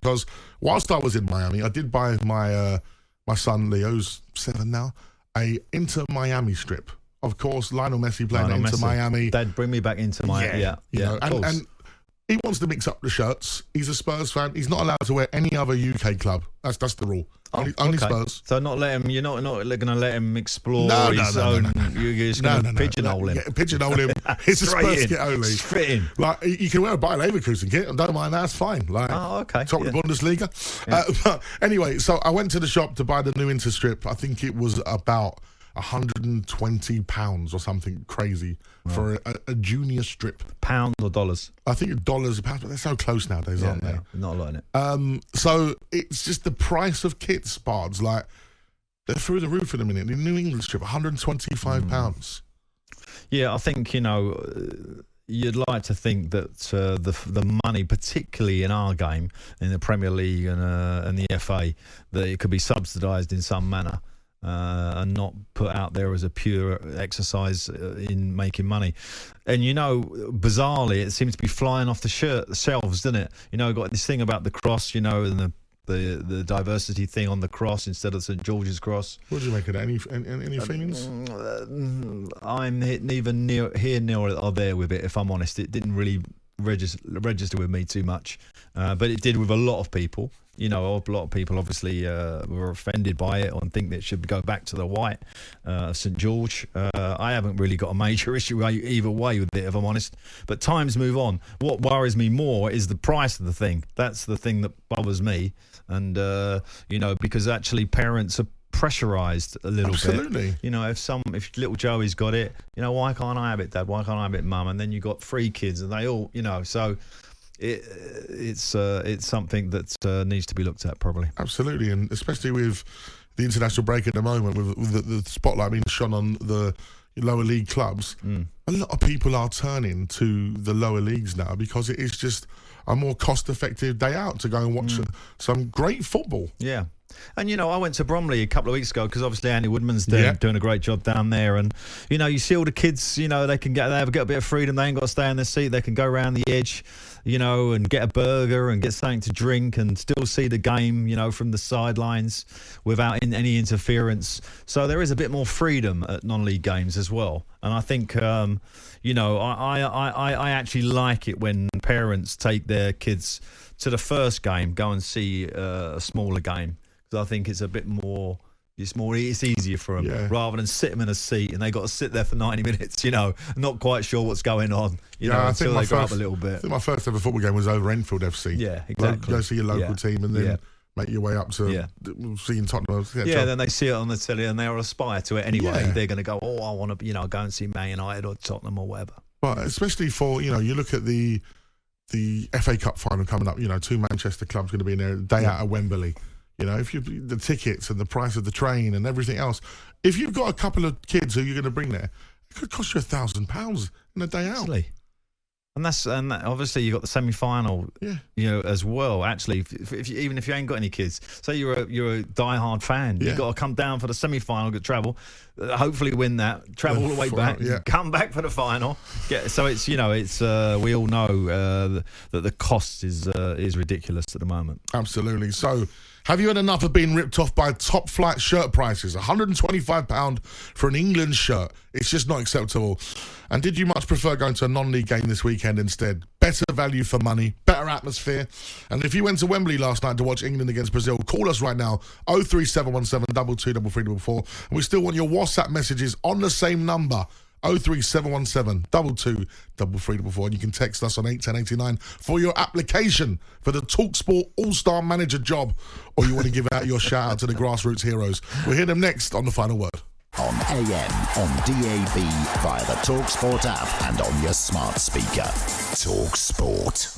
because whilst I was in Miami, I did buy my son Leo's 7 now a Inter Miami strip. Of course, Lionel Messi playing Inter Miami. Dad, bring me back into Miami. Yeah. And he wants to mix up the shirts. He's a Spurs fan. He's not allowed to wear any other UK club. That's the rule. Only Spurs. So not let him. You're not going to let him explore his own. You're just going to pigeonhole him. Yeah, pigeonhole him. It's a Spurs kit only. Straight in. Like you can wear a Bayer Leverkusen kit. I don't mind. That's fine. Like top of the Bundesliga. Yeah. But anyway, so I went to the shop to buy the new Inter strip. I think it was about £120 or something crazy for a junior strip. Pounds or dollars? I think dollars, pounds, but they're so close nowadays, aren't they? Not a lot in it. So it's just the price of kits, Bards, like they're through the roof in a minute. The New England strip, £125. Yeah, I think, you'd like to think that the money, particularly in our game, in the Premier League and the FA, that it could be subsidised in some manner. And not put out there as a pure exercise in making money. And bizarrely, it seems to be flying off the shelves, doesn't it? Got this thing about the cross, and the diversity thing on the cross instead of St George's cross. What do you make of that? Any feelings? I'm neither here nor there with it, if I'm honest. It didn't really register with me too much, but it did with a lot of people. A lot of people obviously were offended by it and think that it should go back to the white St George. I haven't really got a major issue either way with it, if I'm honest. But times move on. What worries me more is the price of the thing. That's the thing that bothers me. And, because actually parents are pressurised a little Absolutely. bit. If little Joey's got it, why can't I have it, Dad? Why can't I have it, Mum? And then you got 3 kids and they all, so... It's something that needs to be looked at probably. Absolutely, and especially with the international break at the moment, with the spotlight being shone on the lower league clubs, a lot of people are turning to the lower leagues now because it is just a more cost-effective day out to go and watch some great football. Yeah. And, I went to Bromley a couple of weeks ago because obviously Andy Woodman's doing a great job down there. And, you see all the kids, they have a bit of freedom. They ain't got to stay in their seat. They can go around the edge, and get a burger and get something to drink and still see the game, from the sidelines without any interference. So there is a bit more freedom at non-league games as well. And I think, I actually like it when parents take their kids to the first game, go and see a smaller game. Because I think it's a bit more, it's easier for them rather than sit them in a seat and they got to sit there for 90 minutes, not quite sure what's going on, until they grow up a little bit. I think my first ever football game was over Enfield FC. Yeah, exactly. Go see your local team and then make your way up to seeing Tottenham. Then they see it on the telly and they'll aspire to it anyway. Yeah. They're going to go, I want to, go and see Man United or Tottenham or whatever. But especially for, you look at the FA Cup final coming up, 2 Manchester clubs going to be in there, day out at Wembley. If the tickets and the price of the train and everything else, if you've got a couple of kids who you're going to bring there, it could cost you £1,000 in a day out. Actually. And obviously you've got the semi-final, as well. Actually, even if you ain't got any kids, say you're a die-hard fan, you've got to come down for the semi-final, get travel, hopefully win that, travel all the way back, come back for the final. So it's we all know that the cost is ridiculous at the moment. Absolutely. So. Have you had enough of being ripped off by top flight shirt prices? £125 for an England shirt. It's just not acceptable. And did you much prefer going to a non-league game this weekend instead? Better value for money, better atmosphere. And if you went to Wembley last night to watch England against Brazil, call us right now, 03717 223344. And we still want your WhatsApp messages on the same number. 03717 223344, and you can text us on 81089 for your application for the talkSPORT All-Star Manager job, or you want to give out your shout out to the grassroots heroes. We'll hear them next on The Final Word. On AM, on DAB, via the talkSPORT app and on your smart speaker. talkSPORT.